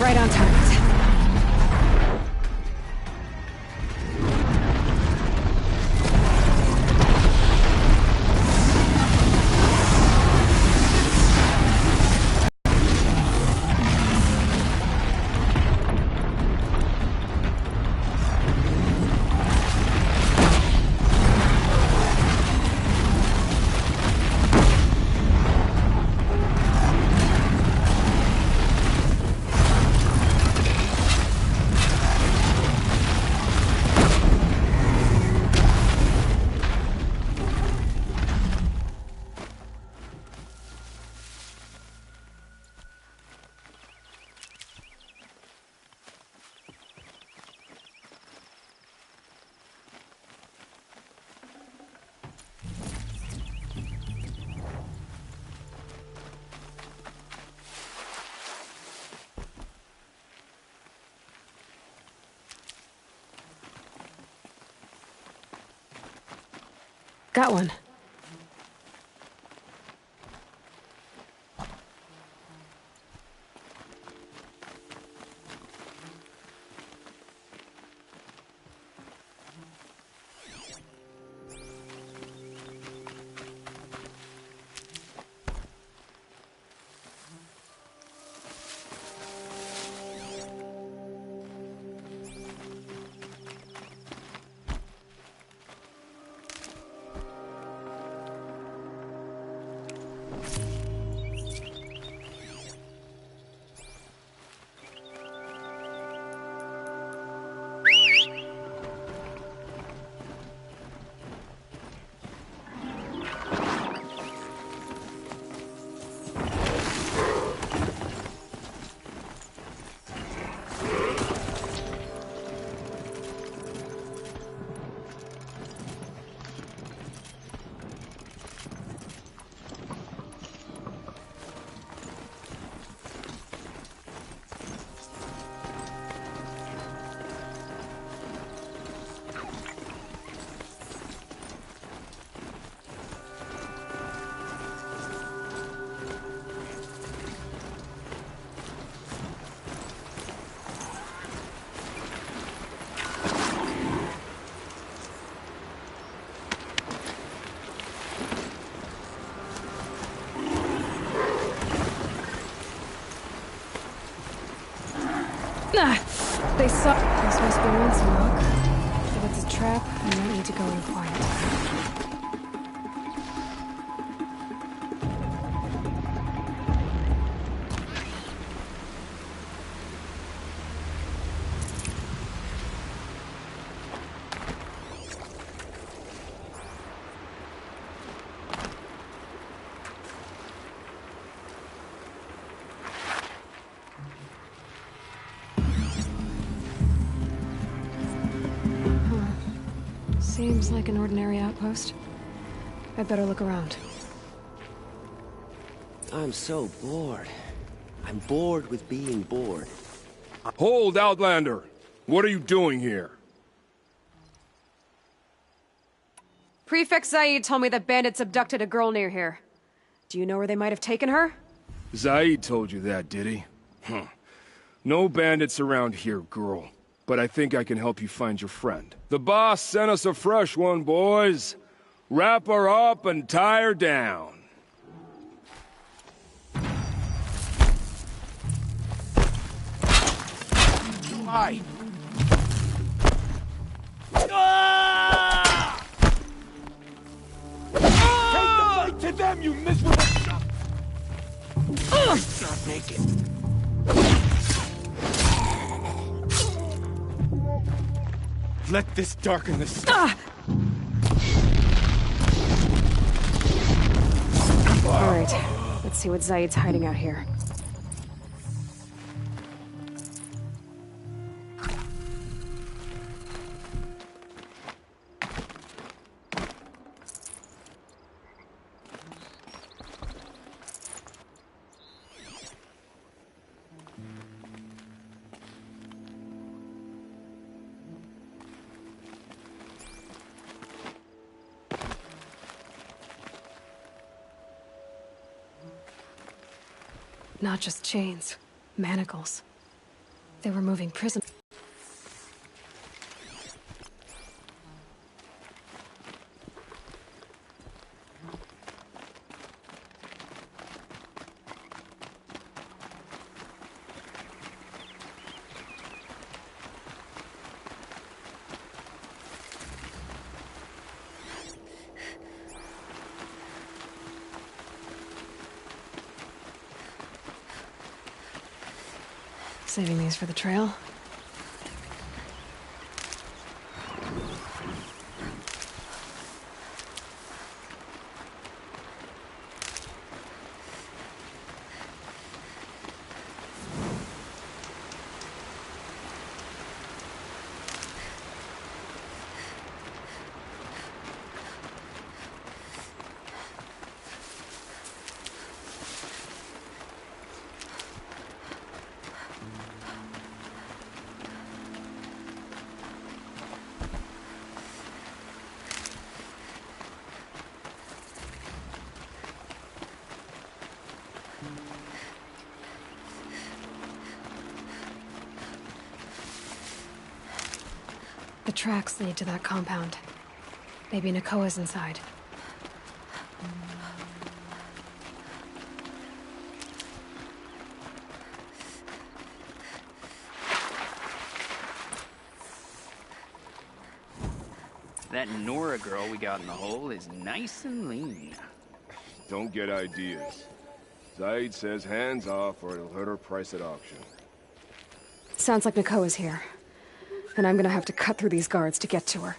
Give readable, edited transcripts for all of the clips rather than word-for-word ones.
Right on target. Got one. They saw. This must be Winston Rock. If it's a trap, I might need to go in quiet. Seems like an ordinary outpost. I'd better look around. I'm so bored. I'm bored with being bored. Hold, Outlander! What are you doing here? Prefect Zaid told me that bandits abducted a girl near here. Do you know where they might have taken her? Zaid told you that, did he? Huh. No bandits around here, girl. But I think I can help you find your friend. The boss sent us a fresh one, boys. Wrap her up and tie her down. Why? Take the fight to them, you miserable shot! Stop naked. Let this darken the sky. All right, let's see what Zaid's hiding out here. Not just chains, manacles. They were moving prisoners. Saving these for the trail. The tracks lead to that compound. Maybe Nakoa's inside. That Nora girl we got in the hole is nice and lean. Don't get ideas. Zaid says hands off or it'll hurt her price at auction. Sounds like Nakoa's here. And I'm gonna have to cut through these guards to get to her.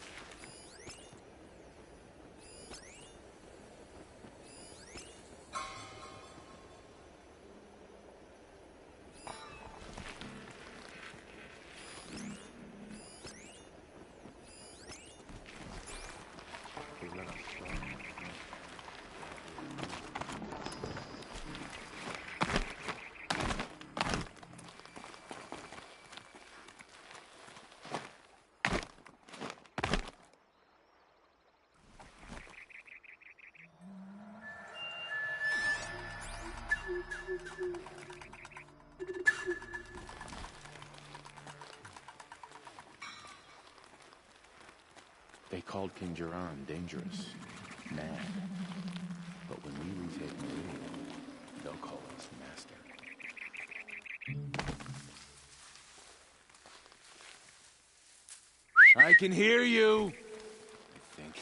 They called King Jiran dangerous, mad. But when we retake Meridian, they'll call us master. I can hear you! I think.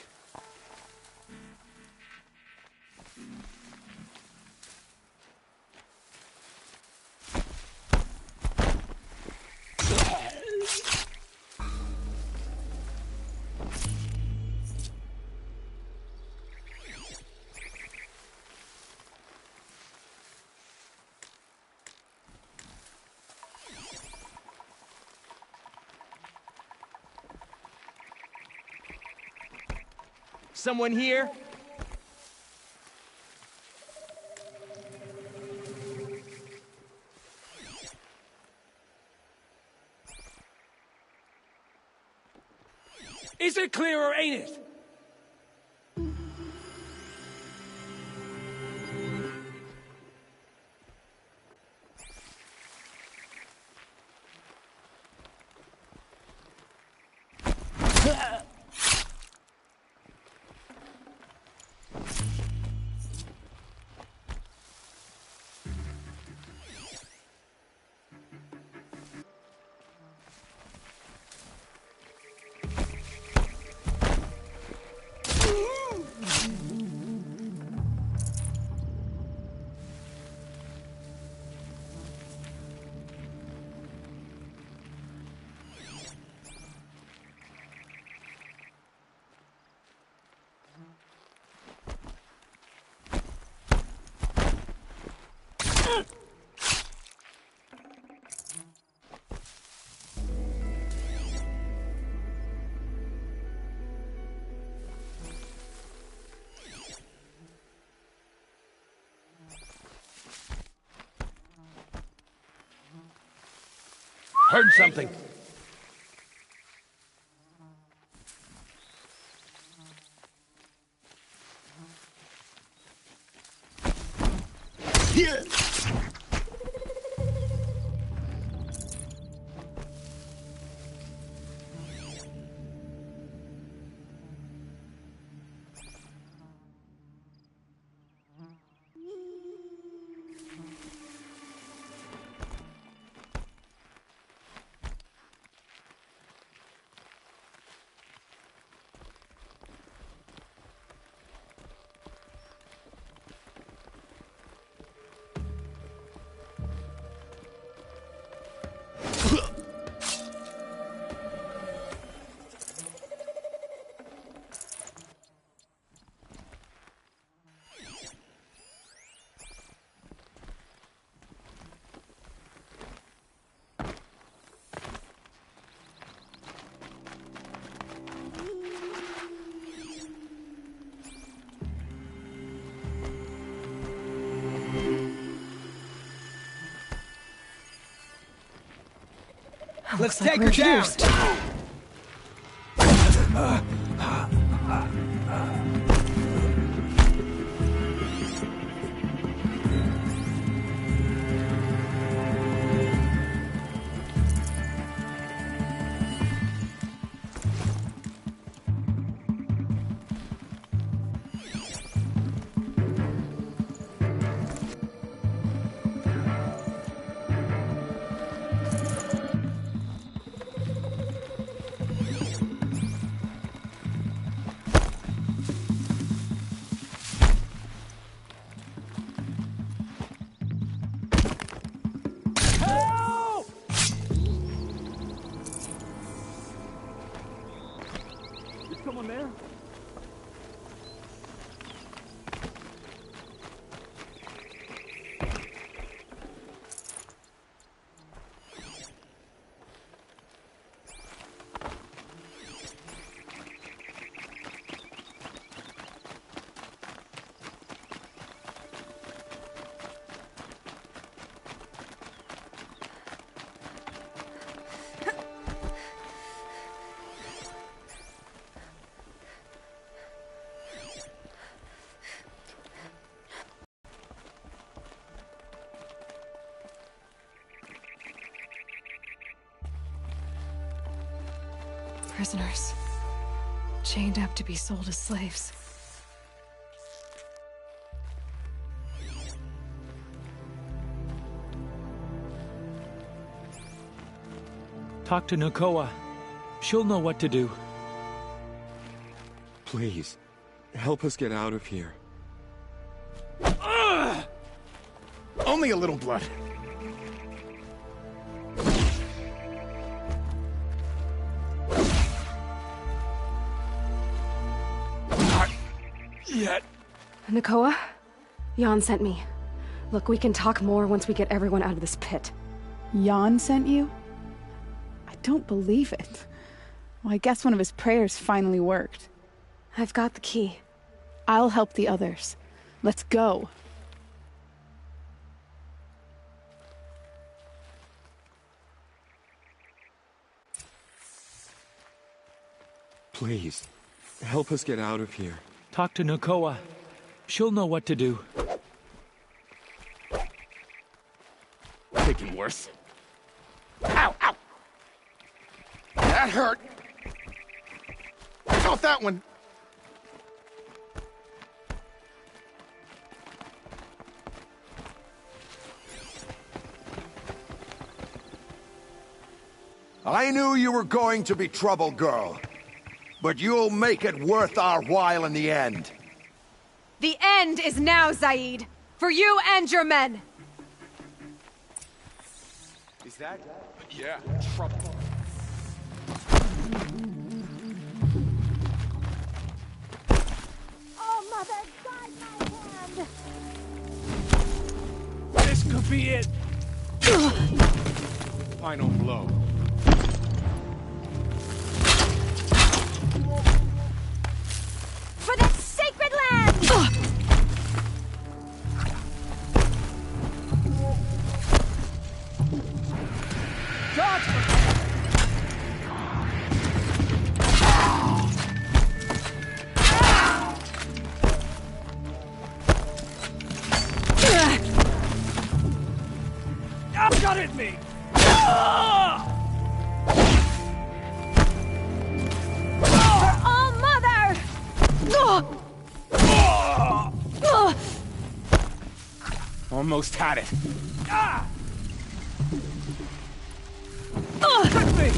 Someone here? Is it clear or ain't it? Heard something! Let's like take we're her down! introduced. Someone there? Prisoners. Chained up to be sold as slaves. Talk to Nakoa. She'll know what to do. Please, help us get out of here. Only a little blood. Not yet. Nakoa? Jan sent me. Look, we can talk more once we get everyone out of this pit. Jan sent you? I don't believe it. Well, I guess one of his prayers finally worked. I've got the key. I'll help the others. Let's go. Please, help us get out of here. Talk to Nakoa. She'll know what to do. Making worse. Ow, ow! That hurt! Off that one! I knew you were going to be trouble, girl. But you'll make it worth our while in the end. The end is now, Zaid! For you and your men! Is that? Yeah, trouble. Oh, Mother, guide my hand! This could be it! Final blow. For that sacred land! Got it, me! For all Mother! Almost had it. Hit me!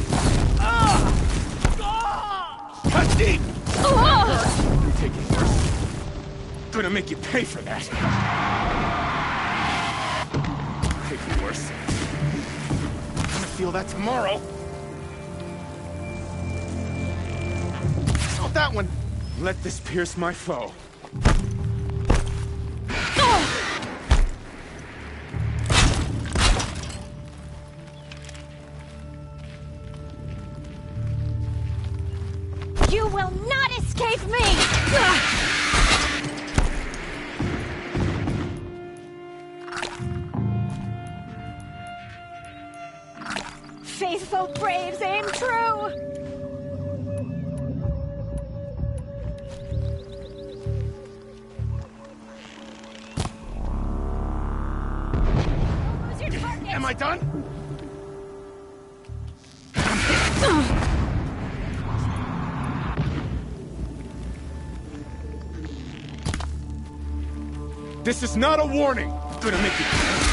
Cut deep! You're taking worse. Gonna make you pay for that. Taking worse. Gonna feel that tomorrow. Not that one. Let this pierce my foe. You will not escape me! faithful braves aim true! Am I done? This is not a warning! Gonna make you...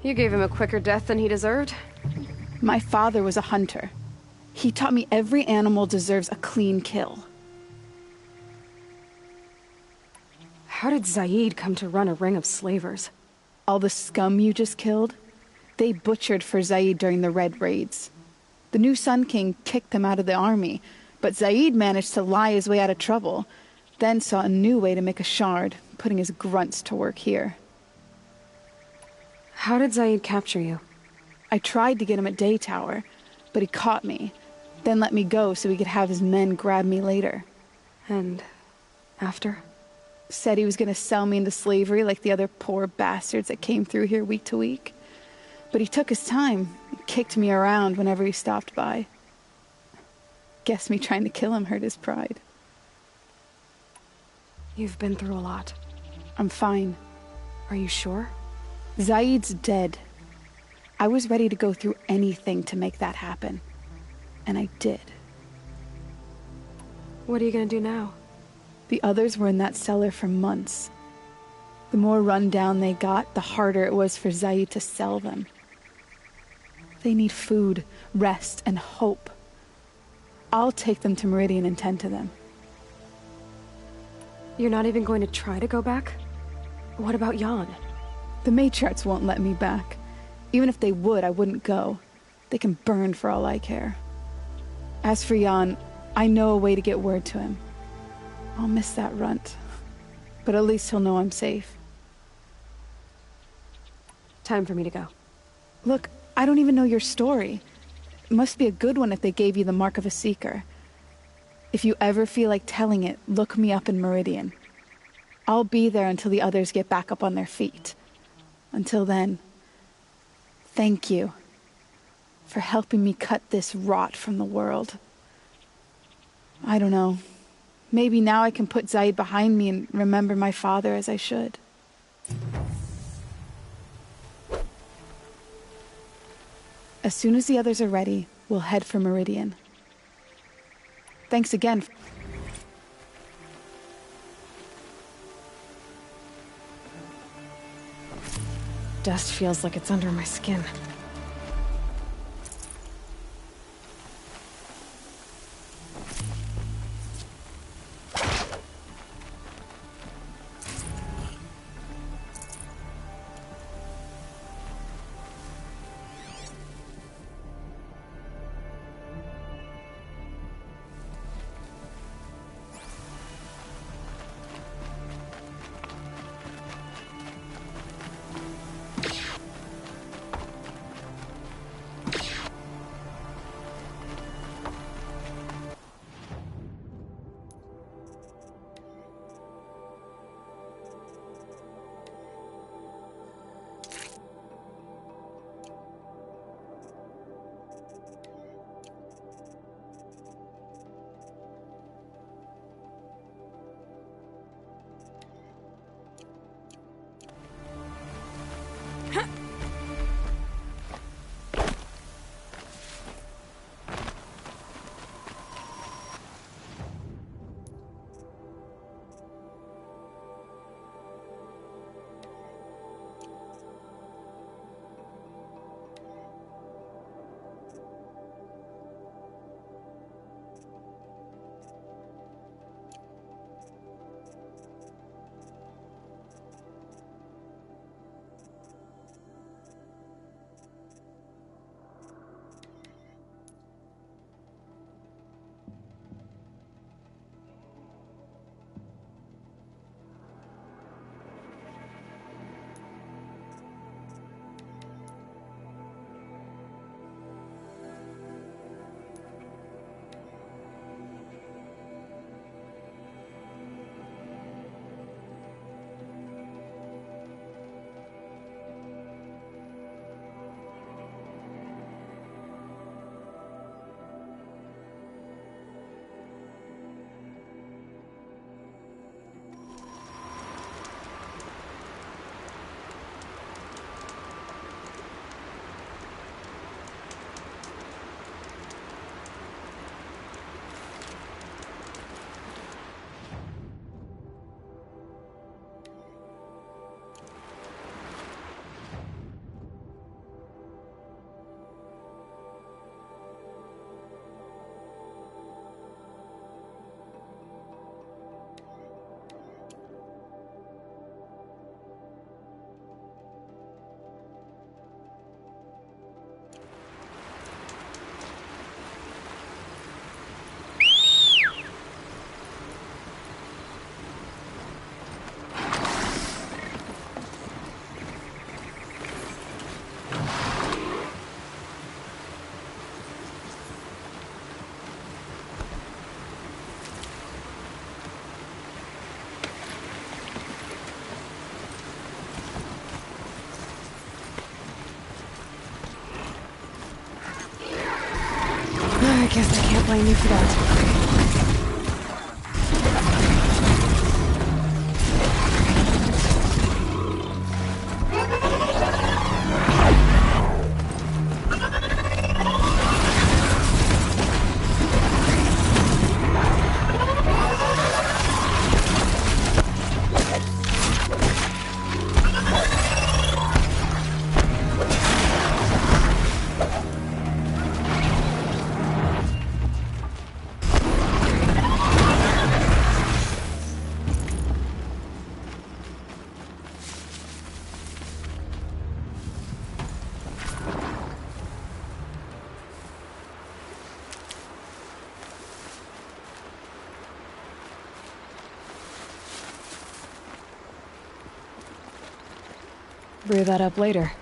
You gave him a quicker death than he deserved. My father was a hunter. He taught me every animal deserves a clean kill. How did Zaid come to run a ring of slavers? All the scum you just killed, they butchered for Zaid during the Red Raids. The new Sun King kicked him out of the army, but Zaid managed to lie his way out of trouble, then saw a new way to make a shard, putting his grunts to work here. How did Zaid capture you? I tried to get him at Day Tower, but he caught me, then let me go so he could have his men grab me later. And after? Said he was going to sell me into slavery like the other poor bastards that came through here week to week. But he took his time, kicked me around whenever he stopped by. Guess me trying to kill him hurt his pride. You've been through a lot. I'm fine. Are you sure? Zaid's dead. I was ready to go through anything to make that happen. And I did. What are you gonna do now? The others were in that cellar for months. The more run down they got, the harder it was for Zaid to sell them. They need food, rest, and hope. I'll take them to Meridian and tend to them. You're not even going to try to go back? What about Jan? The matriarchs won't let me back. Even if they would, I wouldn't go. They can burn for all I care. As for Jan, I know a way to get word to him. I'll miss that runt. But at least he'll know I'm safe. Time for me to go. Look, I don't even know your story. It must be a good one if they gave you the mark of a seeker. If you ever feel like telling it, look me up in Meridian. I'll be there until the others get back up on their feet. Until then, thank you for helping me cut this rot from the world. I don't know. Maybe now I can put Zaid behind me and remember my father as I should. As soon as the others are ready, we'll head for Meridian. Thanks again. Dust feels like it's under my skin. I guess I can't blame you for that. Brew that up later.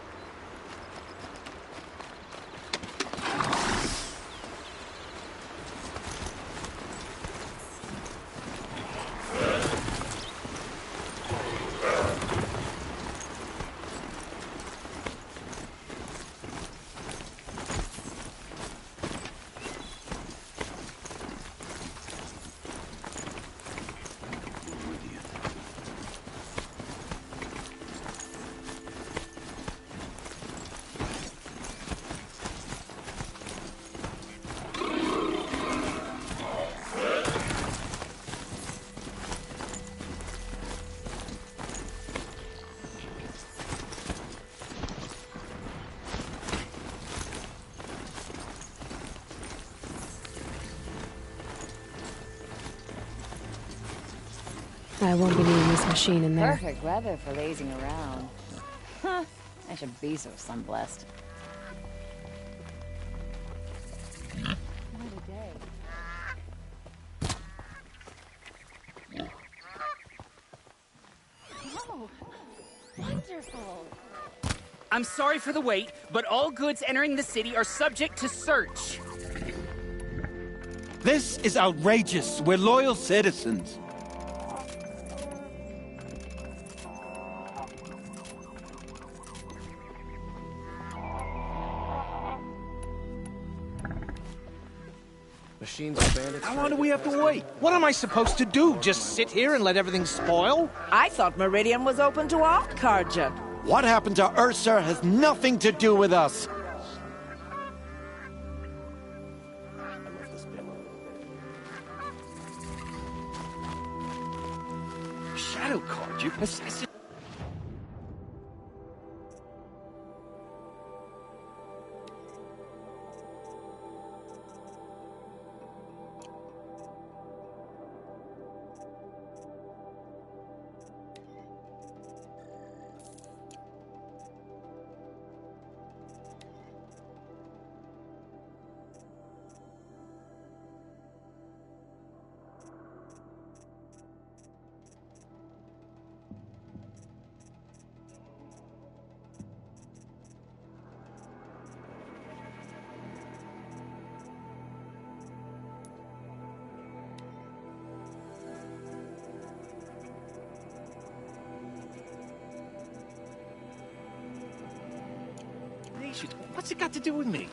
I won't be needing this machine in there. Perfect weather for lazing around. Huh. I should be so sun-blessed. What a day. Oh, wonderful. I'm sorry for the wait, but all goods entering the city are subject to search. This is outrageous. We're loyal citizens. Machines and bandits. How long do we have to wait? What am I supposed to do? Just sit here and let everything spoil? I thought Meridian was open to all Karja. What happened to Ursa has nothing to do with us. Shadow card, you assassin. What's it got to do with me?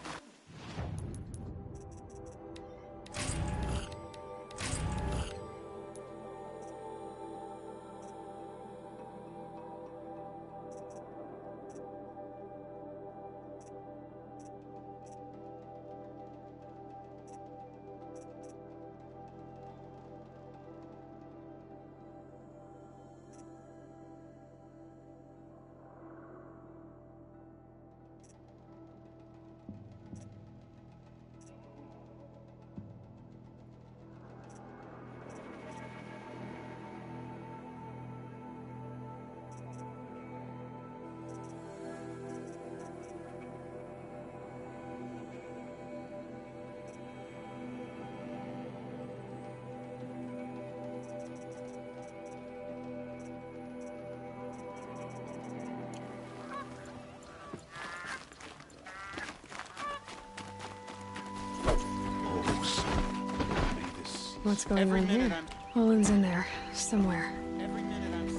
What's going on here? Olin's in there, somewhere.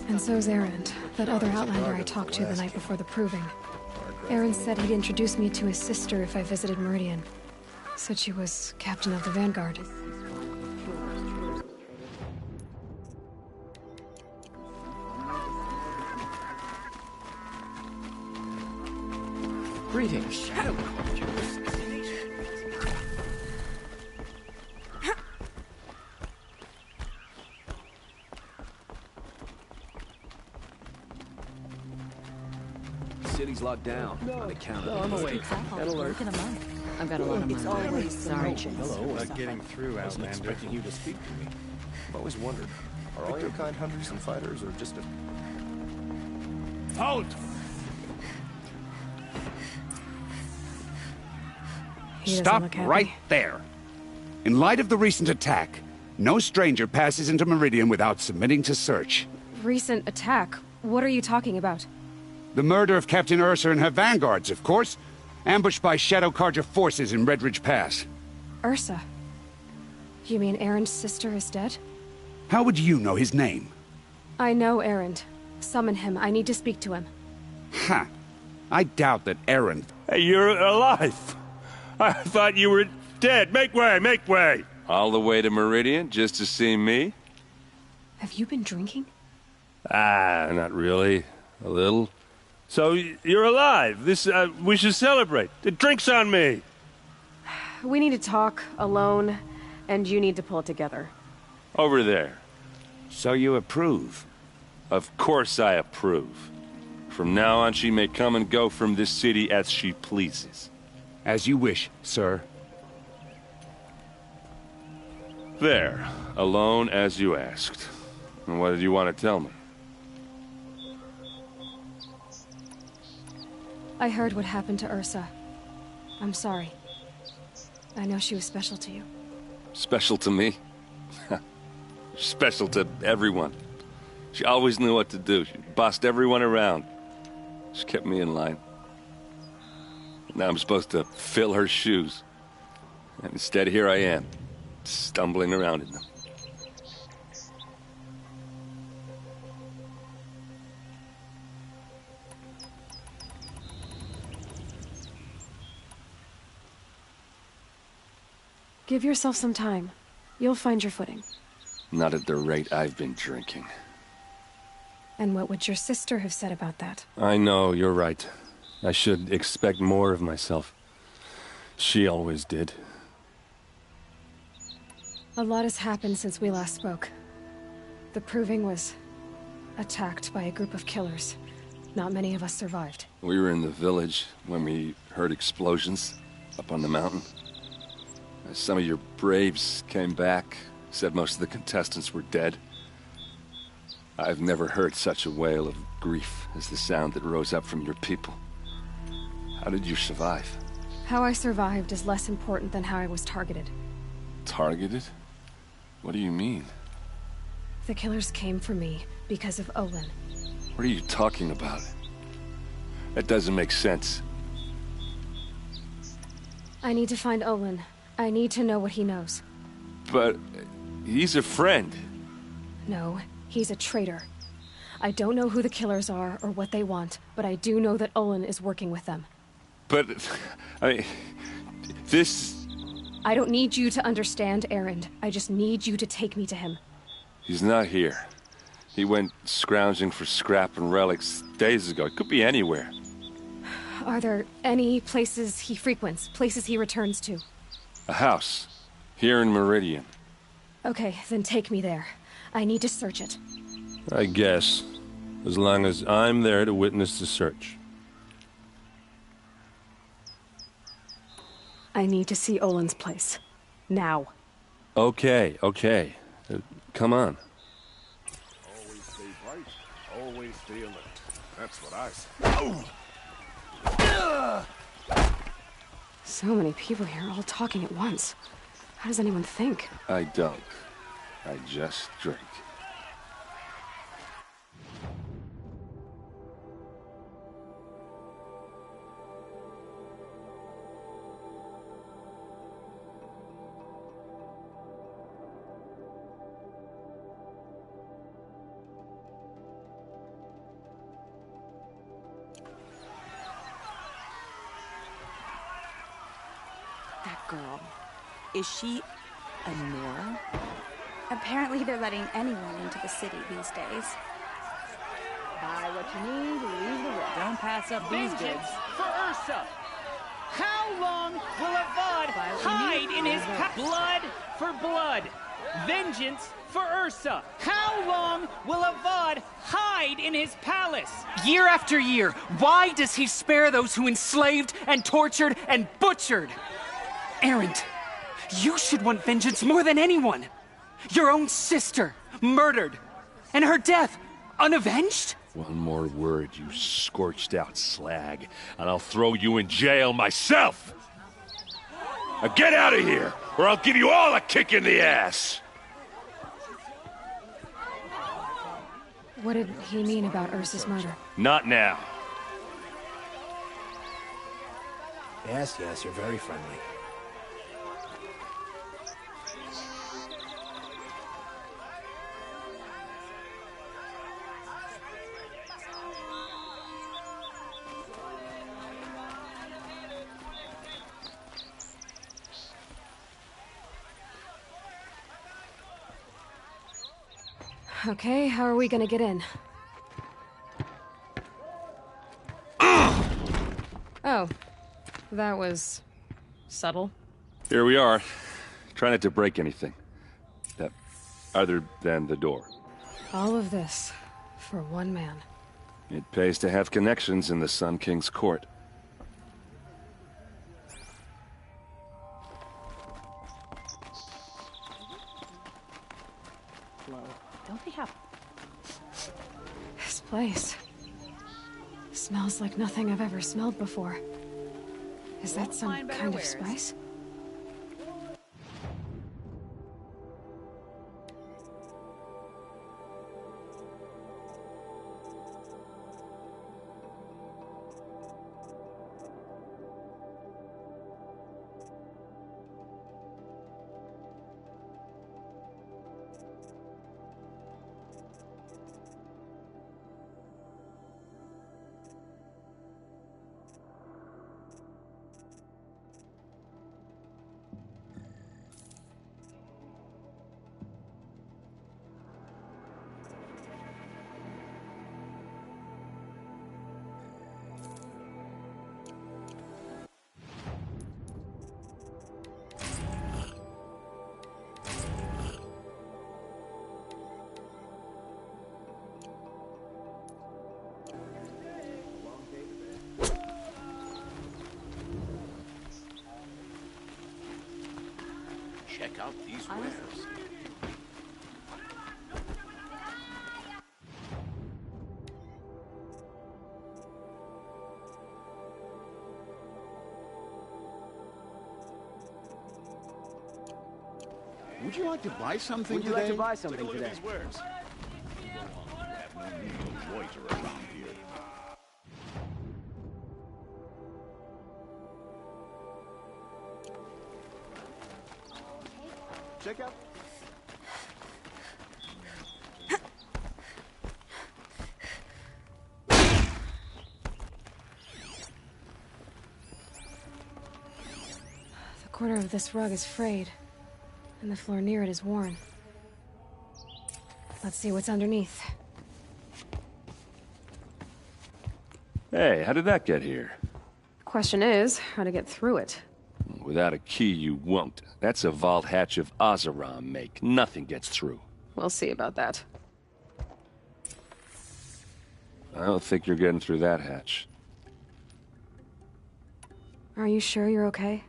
And so's Erend, that other Outlander I talked to the night before the proving. Erend said he'd introduce me to his sister if I visited Meridian. Said she was captain of the Vanguard. Greetings, Shadow Cargers. City's locked down on account of I'm awake. Red alert. I've got a lot of money. Sorry, Hello, getting through, Outlander. I wasn't expecting you to speak to me. I've always wondered, are all your kind hunters and fighters, or just a... Halt! Stop right there. In light of the recent attack, no stranger passes into Meridian without submitting to search. Recent attack? What are you talking about? The murder of Captain Ursa and her vanguards, of course. Ambushed by Shadow Carja forces in Redridge Pass. Ursa? You mean Erend's sister is dead? How would you know his name? I know Erend. Summon him. I need to speak to him. Ha! I doubt that Erend... Hey, you're alive! I thought you were dead. Make way, make way! All the way to Meridian just to see me? Have you been drinking? Not really. A little. So, you're alive. We should celebrate. The drink's on me. We need to talk, alone, and you need to pull it together. Over there. So you approve? Of course I approve. From now on, she may come and go from this city as she pleases. As you wish, sir. There. Alone as you asked. And what did you want to tell me? I heard what happened to Ursa. I'm sorry. I know she was special to you. Special to me? Special to everyone. She always knew what to do. She bossed everyone around. She kept me in line. Now I'm supposed to fill her shoes. And instead, here I am, stumbling around in them. Give yourself some time. You'll find your footing. Not at the rate I've been drinking. And what would your sister have said about that? I know, you're right. I should expect more of myself. She always did. A lot has happened since we last spoke. The Proving was attacked by a group of killers. Not many of us survived. We were in the village when we heard explosions up on the mountain. Some of your braves came back, said most of the contestants were dead. I've never heard such a wail of grief as the sound that rose up from your people. How did you survive? How I survived is less important than how I was targeted. Targeted? What do you mean? The killers came for me because of Olin. What are you talking about? That doesn't make sense. I need to find Olin. I need to know what he knows. But he's a friend. No, he's a traitor. I don't know who the killers are or what they want, but I do know that Olin is working with them. But, I mean, this... I don't need you to understand Erend. I just need you to take me to him. He's not here. He went scrounging for scrap and relics days ago. It could be anywhere. Are there any places he frequents, places he returns to? A house. Here in Meridian. Okay, then take me there. I need to search it. I guess. As long as I'm there to witness the search. I need to see Olin's place. Now. Okay. Come on. Always stay bright. Always stay alert. That's what I say. So many people here, all talking at once. How does anyone think? I don't. I just drink. That girl. Is she a Nora? Apparently they're letting anyone into the city these days. Buy what you need, leave the rest. Don't pass up these goods. Vengeance for Ursa! How long will Avad hide in his blood for blood? Vengeance for Ursa! How long will Avad hide in his palace? Year after year, why does he spare those who enslaved and tortured and butchered? Erend, you should want vengeance more than anyone. Your own sister, murdered, and her death, unavenged? One more word, you scorched-out slag, and I'll throw you in jail myself! Now get out of here, or I'll give you all a kick in the ass! What did he mean about Ursa's murder? Not now. Yes, you're very friendly. Okay, how are we gonna get in? Oh, that was subtle. Here we are. Try not to break anything. Other than the door. All of this for one man. It pays to have connections in the Sun King's court. Don't they have... This place smells like nothing I've ever smelled before. Is that some kind of spice? Check out these wares. Would you like to buy something Would you today? like to buy something Look at today? these wares. Have no need to loiter around here. Check out. The corner of this rug is frayed, and the floor near it is worn. Let's see what's underneath. Hey, how did that get here? Question is, how to get through it. Without a key, you won't. That's a vault hatch of Oseram make. Nothing gets through. We'll see about that. I don't think you're getting through that hatch. Are you sure you're okay?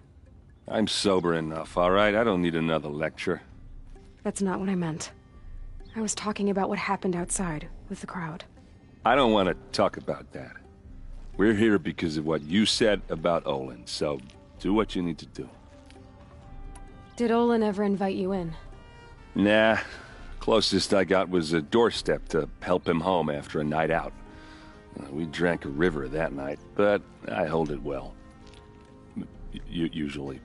I'm sober enough, all right? I don't need another lecture. That's not what I meant. I was talking about what happened outside with the crowd. I don't want to talk about that. We're here because of what you said about Olin, so do what you need to do. Did Olin ever invite you in? Nah. Closest I got was a doorstep to help him home after a night out. We drank a river that night, but I hold it well. Usually.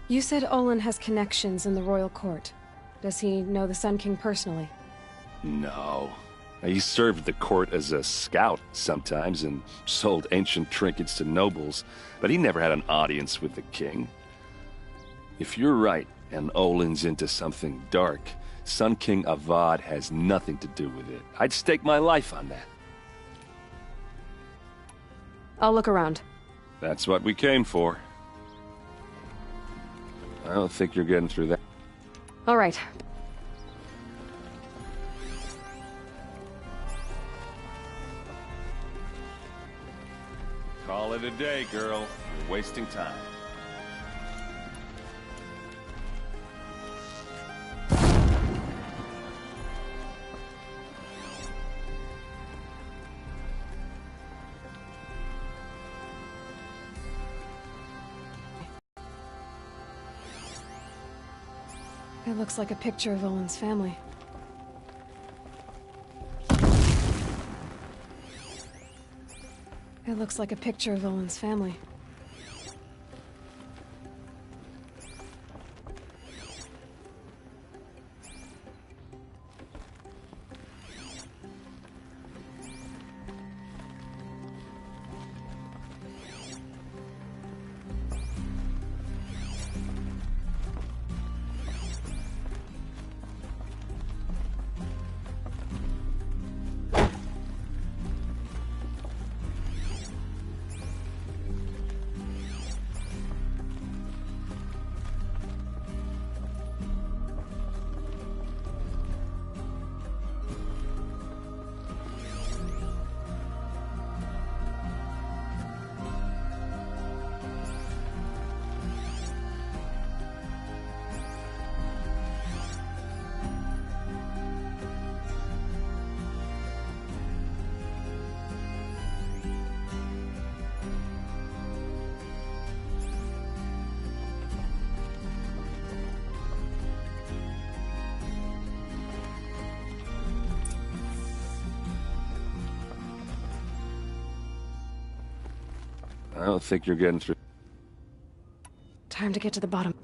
You said Olin has connections in the royal court. Does he know the Sun King personally? No. He served the court as a scout sometimes and sold ancient trinkets to nobles, but he never had an audience with the king. If you're right, and Olin's into something dark, Sun King Avad has nothing to do with it. I'd stake my life on that. I'll look around. That's what we came for. I don't think you're getting through that. All right. Call it a day, girl. You're wasting time. It looks like a picture of Olin's family. It looks like a picture of Olin's family. I don't think you're getting through. Time to get to the bottom.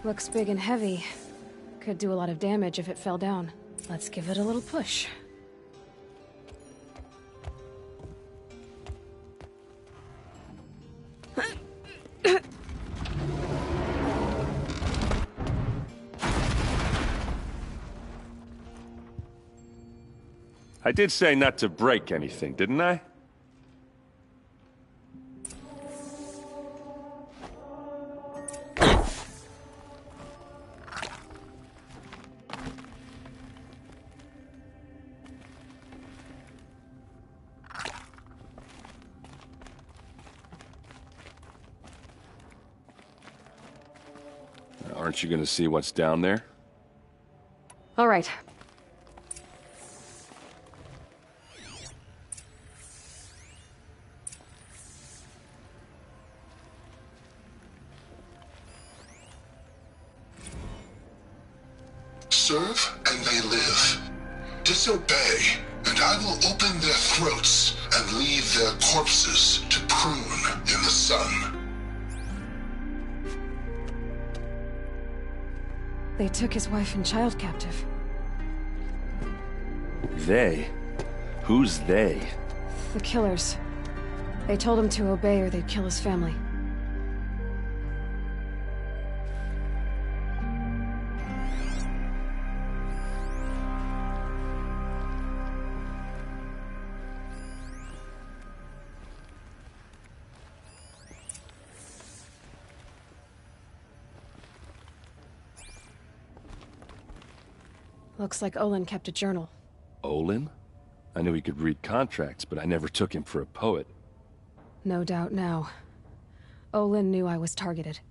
Looks big and heavy. Could do a lot of damage if it fell down. Let's give it a little push. I did say not to break anything, didn't I? Aren't you gonna see what's down there? All right. Serve and they live. Disobey, and I will open their throats and leave their corpses to prune in the sun. They took his wife and child captive. They? Who's they? The killers. They told him to obey or they'd kill his family. Looks like Olin kept a journal. Olin? I knew he could read contracts, but I never took him for a poet. No doubt now. Olin knew I was targeted.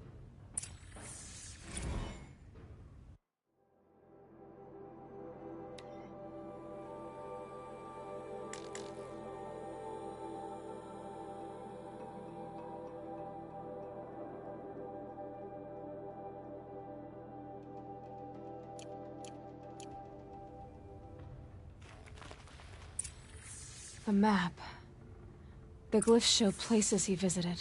A map. The glyphs show places he visited.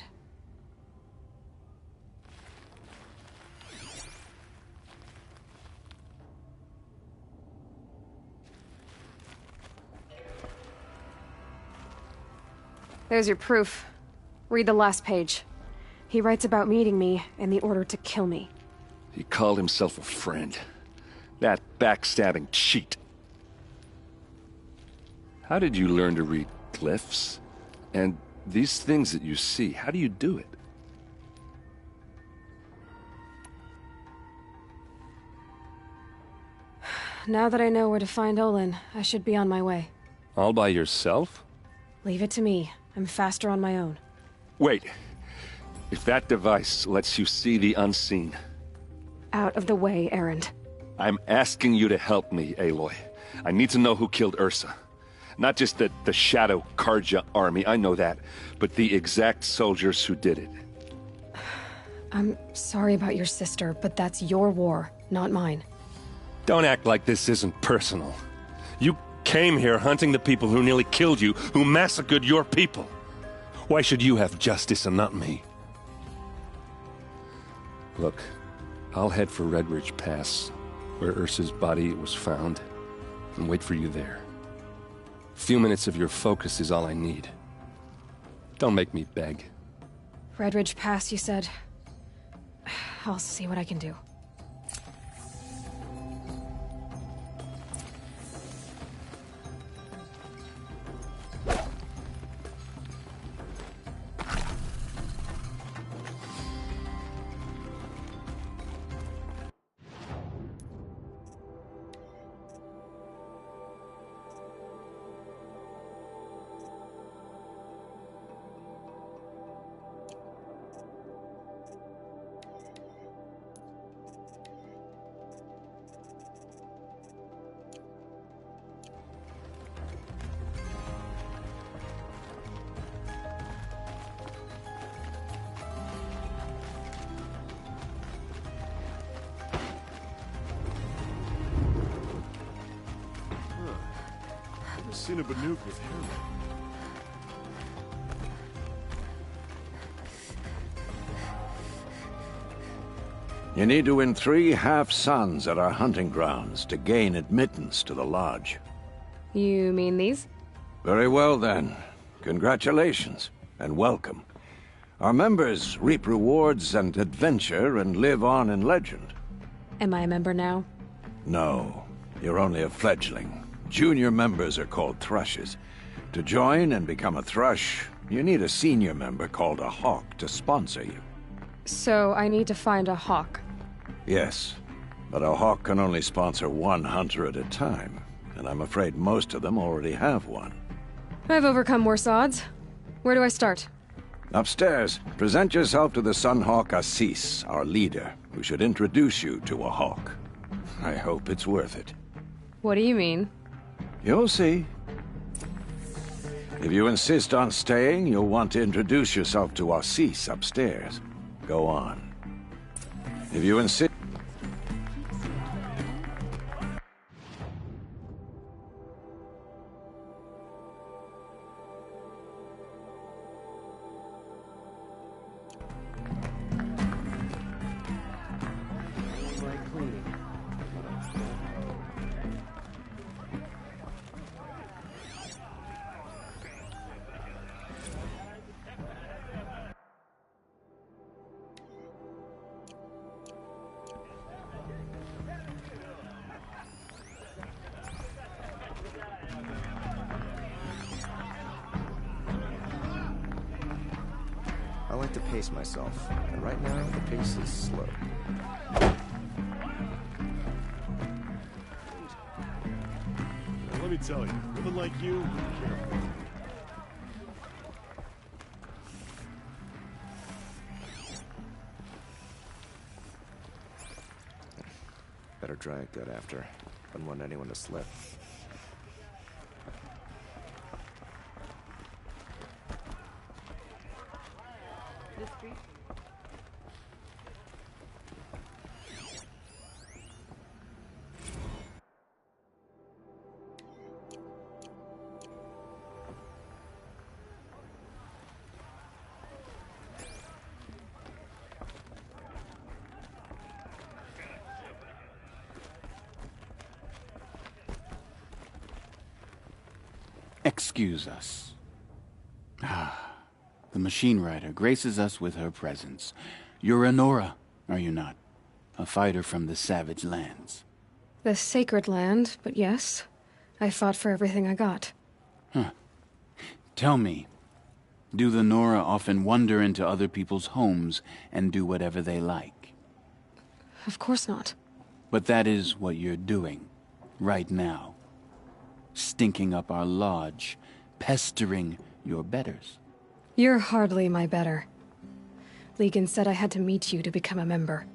There's your proof. Read the last page. He writes about meeting me and the order to kill me. He called himself a friend. That backstabbing cheat. How did you learn to read glyphs? And these things that you see, how do you do it? Now that I know where to find Olin, I should be on my way. All by yourself? Leave it to me. I'm faster on my own. Wait. If that device lets you see the unseen... Out of the way, Erend. I'm asking you to help me, Aloy. I need to know who killed Ursa. Not just the Shadow Karja army, I know that, but the exact soldiers who did it. I'm sorry about your sister, but that's your war, not mine. Don't act like this isn't personal. You came here hunting the people who nearly killed you, who massacred your people. Why should you have justice and not me? Look, I'll head for Red Ridge Pass, where Ursa's body was found, and wait for you there. A few minutes of your focus is all I need. Don't make me beg. Red Ridge Pass, you said? I'll see what I can do. Seen a Banuk with him. You need to win 3 half-suns at our hunting grounds to gain admittance to the lodge. You mean these? Very well then. Congratulations, and welcome. Our members reap rewards and adventure and live on in legend. Am I a member now? No, you're only a fledgling. Junior members are called thrushes. To join and become a thrush, you need a senior member called a hawk to sponsor you. So I need to find a hawk. Yes, but a hawk can only sponsor 1 hunter at a time, and I'm afraid most of them already have one. I've overcome worse odds. Where do I start? Upstairs, present yourself to the Sunhawk Assis, our leader, who should introduce you to a hawk. I hope it's worth it. What do you mean? You'll see. If you insist on staying, you'll want to introduce yourself to Assis upstairs. Go on. If you insist... I like to pace myself, and right now the pace is slow. me tell you, women like you, be careful. Better dry it good after. Wouldn't want anyone to slip. This street? Excuse us. The machine rider graces us with her presence. You're Anora, are you not? A fighter from the savage lands. The sacred land, but yes. I fought for everything I got. Huh. Tell me, do the Nora often wander into other people's homes and do whatever they like? Of course not. But that is what you're doing, right now. Stinking up our lodge, pestering your betters. You're hardly my better. Legan said I had to meet you to become a member.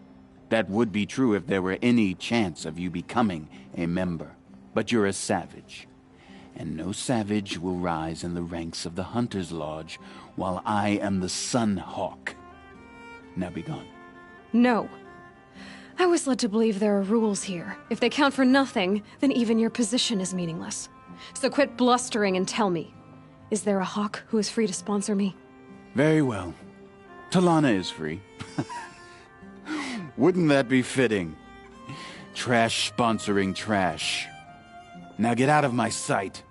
That would be true if there were any chance of you becoming a member. But you're a savage. And no savage will rise in the ranks of the Hunter's Lodge while I am the Sun Hawk. Now be gone. No. I was led to believe there are rules here. If they count for nothing, then even your position is meaningless. So quit blustering and tell me. Is there a hawk who is free to sponsor me? Very well. Talana is free. Wouldn't that be fitting? Trash sponsoring trash. Now get out of my sight.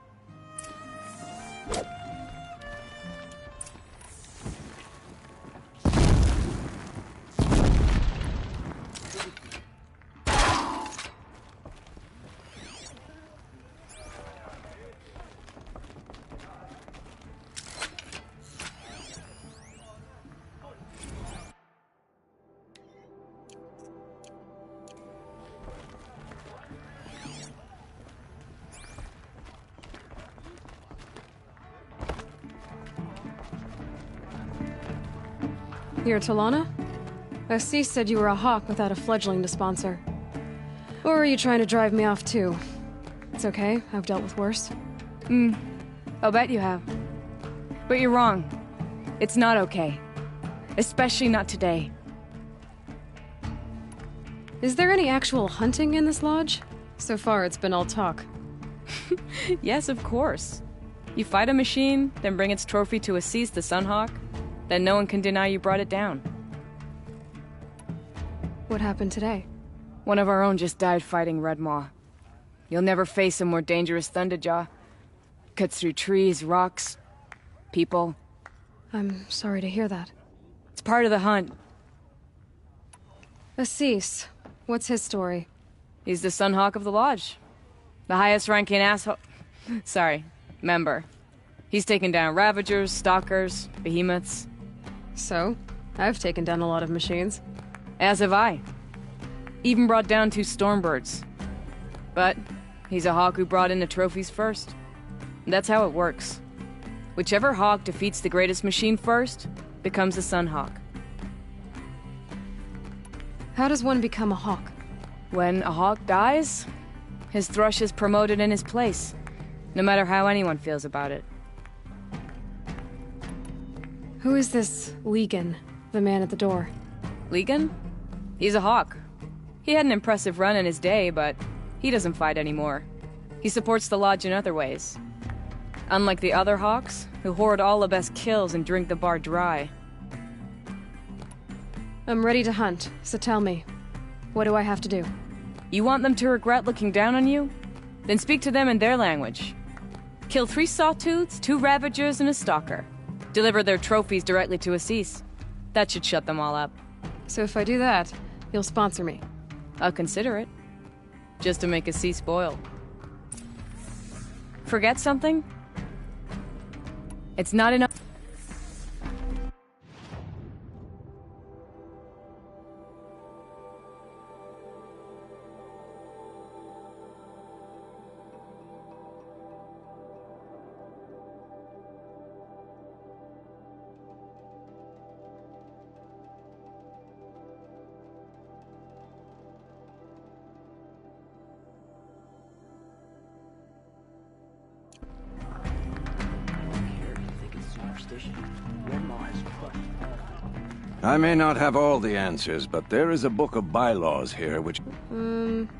You're Talana? Assis said you were a hawk without a fledgling to sponsor. Or are you trying to drive me off too? It's okay, I've dealt with worse. I'll bet you have. But you're wrong. It's not okay. Especially not today. Is there any actual hunting in this lodge? So far, it's been all talk. Yes, of course. You fight a machine, then bring its trophy to Assis the Sunhawk, then no one can deny you brought it down. What happened today? One of our own just died fighting Red Maw. You'll never face a more dangerous Thunderjaw. Cuts through trees, rocks, people. I'm sorry to hear that. It's part of the hunt. Assis, what's his story? He's the Sunhawk of the Lodge. The highest ranking asshole... Sorry, member. He's taken down Ravagers, Stalkers, Behemoths. So? I've taken down a lot of machines. As have I. Even brought down 2 Stormbirds. But he's a hawk who brought in the trophies first. That's how it works. Whichever hawk defeats the greatest machine first becomes a Sunhawk. How does one become a hawk? When a hawk dies, his thrush is promoted in his place, no matter how anyone feels about it. Who is this Legan, the man at the door? Legan? He's a hawk. He had an impressive run in his day, but he doesn't fight anymore. He supports the lodge in other ways. Unlike the other hawks, who hoard all the best kills and drink the bar dry. I'm ready to hunt, so tell me, what do I have to do? You want them to regret looking down on you? Then speak to them in their language. Kill 3 Sawtooths, 2 Ravagers, and a Stalker. Deliver their trophies directly to Assis. That should shut them all up. So if I do that, you'll sponsor me? I'll consider it. Just to make Assis boil. Forget something? It's not enough. superstition. Grandma has put I may not have all the answers, but there is a book of bylaws here which...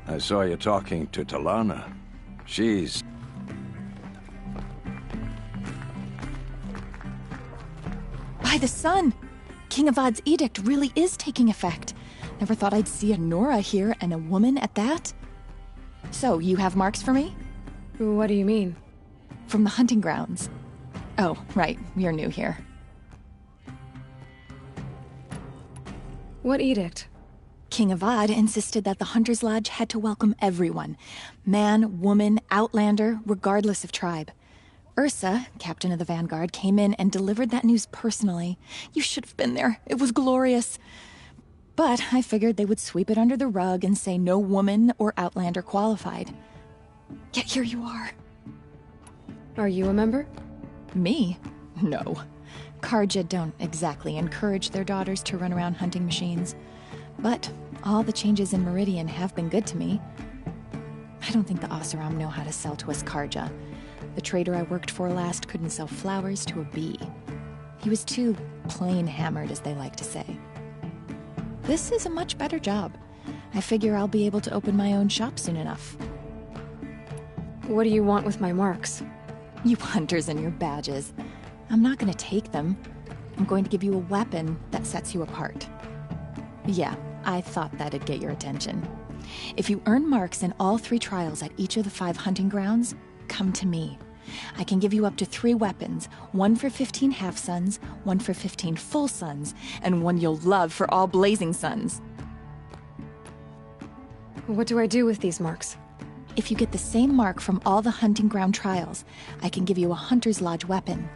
I saw you talking to Talana. She's... By the sun! King Avad's edict really is taking effect. Never thought I'd see a Nora here, and a woman at that. So, you have marks for me? What do you mean? From the hunting grounds. Oh, right, you're new here. What edict? King Avad insisted that the Hunter's Lodge had to welcome everyone. Man, woman, outlander, regardless of tribe. Ursa, captain of the Vanguard, came in and delivered that news personally. You should have been there. It was glorious. But I figured they would sweep it under the rug and say no woman or outlander qualified. Yet here you are. Are you a member? Me? No. Karja don't exactly encourage their daughters to run around hunting machines. But all the changes in Meridian have been good to me. I don't think the Oseram know how to sell to us Karja. The trader I worked for last couldn't sell flowers to a bee. He was too plain hammered, as they like to say. This is a much better job. I figure I'll be able to open my own shop soon enough. What do you want with my marks? You hunters and your badges. I'm not going to take them. I'm going to give you a weapon that sets you apart. Yeah, I thought that'd get your attention. If you earn marks in all 3 trials at each of the 5 hunting grounds, come to me. I can give you up to 3 weapons, one for 15 half-suns, one for 15 full suns, and one you'll love for all blazing suns. What do I do with these marks? If you get the same mark from all the hunting ground trials, I can give you a Hunter's Lodge weapon.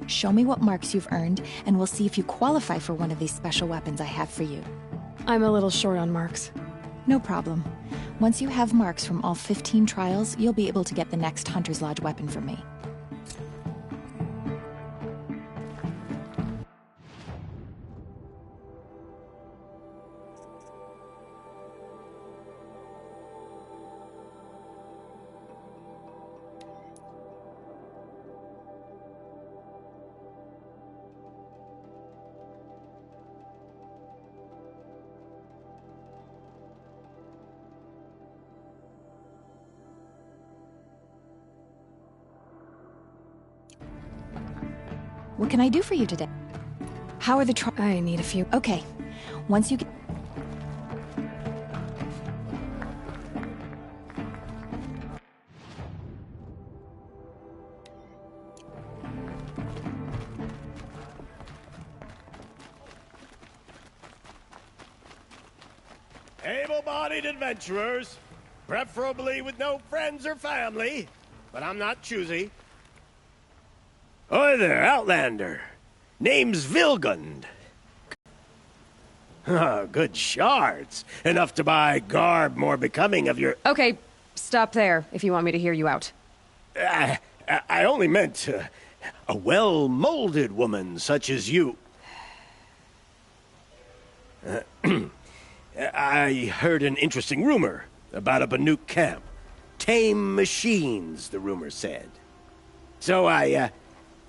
Show me what marks you've earned, and we'll see if you qualify for one of these special weapons I have for you. I'm a little short on marks. No problem. Once you have marks from all 15 trials, you'll be able to get the next Hunter's Lodge weapon from me. What can I do for you today? How are the I need a few. Okay. Once you get... Able-bodied adventurers, preferably with no friends or family, but I'm not choosy. Oi there, Outlander. Name's Vilgund. Good shards. Enough to buy garb more becoming of your... Okay, stop there, if you want me to hear you out. I only meant a well-molded woman such as you. I heard an interesting rumor about a Banuk camp. Tame machines, the rumor said. So I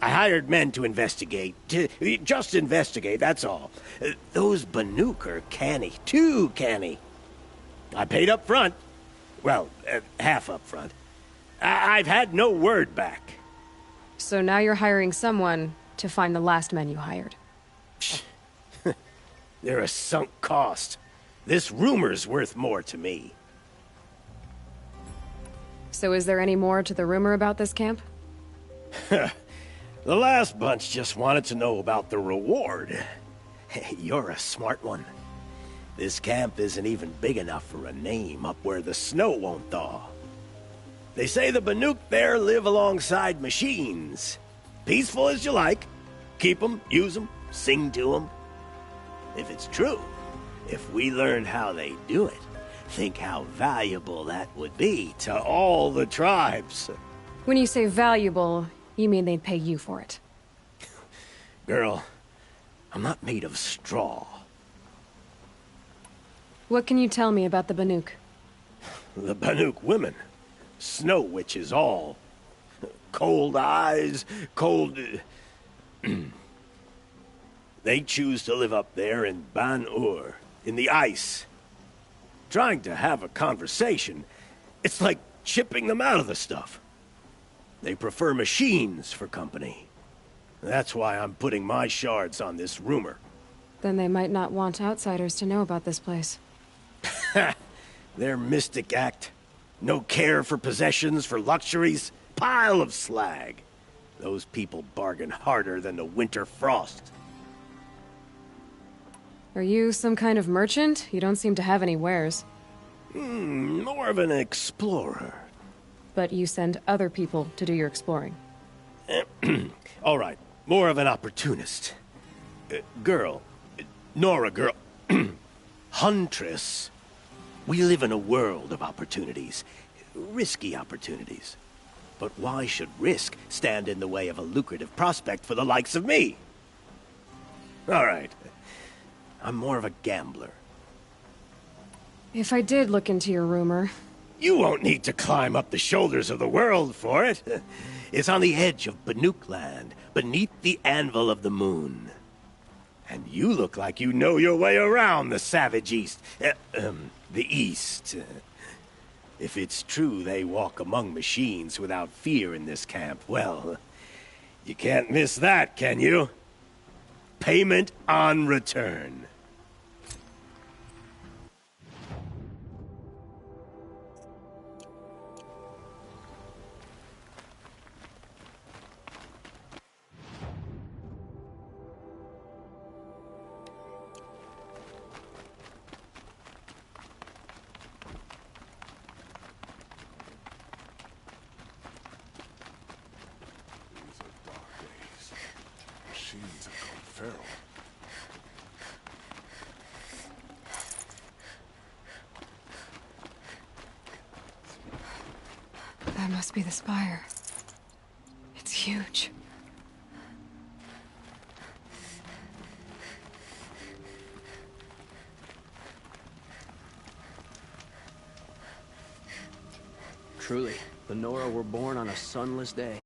hired men to investigate. Just investigate, that's all. Those Banuk are canny. Too canny. I paid up front. Well, half up front. I've had no word back. So now you're hiring someone to find the last men you hired. They're a sunk cost. This rumor's worth more to me. So is there any more to the rumor about this camp? The last bunch just wanted to know about the reward. You're a smart one. This camp isn't even big enough for a name up where the snow won't thaw. They say the Banuk there live alongside machines. Peaceful as you like. Keep them, use them, sing to them. If it's true, if we learned how they do it, think how valuable that would be to all the tribes. When you say valuable, you mean they'd pay you for it? Girl, I'm not made of straw. What can you tell me about the Banuk? The Banuk women. Snow witches all. Cold eyes, cold... They choose to live up there in Ban-Ur, in the ice. Trying to have a conversation, it's like chipping them out of the stuff. They prefer machines for company. That's why I'm putting my shards on this rumor. Then they might not want outsiders to know about this place. Their mystic act. No care for possessions, for luxuries. Pile of slag. Those people bargain harder than the winter frost. Are you some kind of merchant? You don't seem to have any wares. More of an explorer. But you send other people to do your exploring. All right, more of an opportunist. Girl. Nora girl. Huntress. We live in a world of opportunities. Risky opportunities. But why should risk stand in the way of a lucrative prospect for the likes of me? All right. I'm more of a gambler. If I did look into your rumor... You won't need to climb up the shoulders of the world for it. It's on the edge of Banuk land, beneath the anvil of the moon. And you look like you know your way around the savage east. The east. If it's true they walk among machines without fear in this camp, well, you can't miss that, can you? Payment on return. Machines have gone feral. That must be the spire. It's huge. Truly, the Nora were born on a sunless day.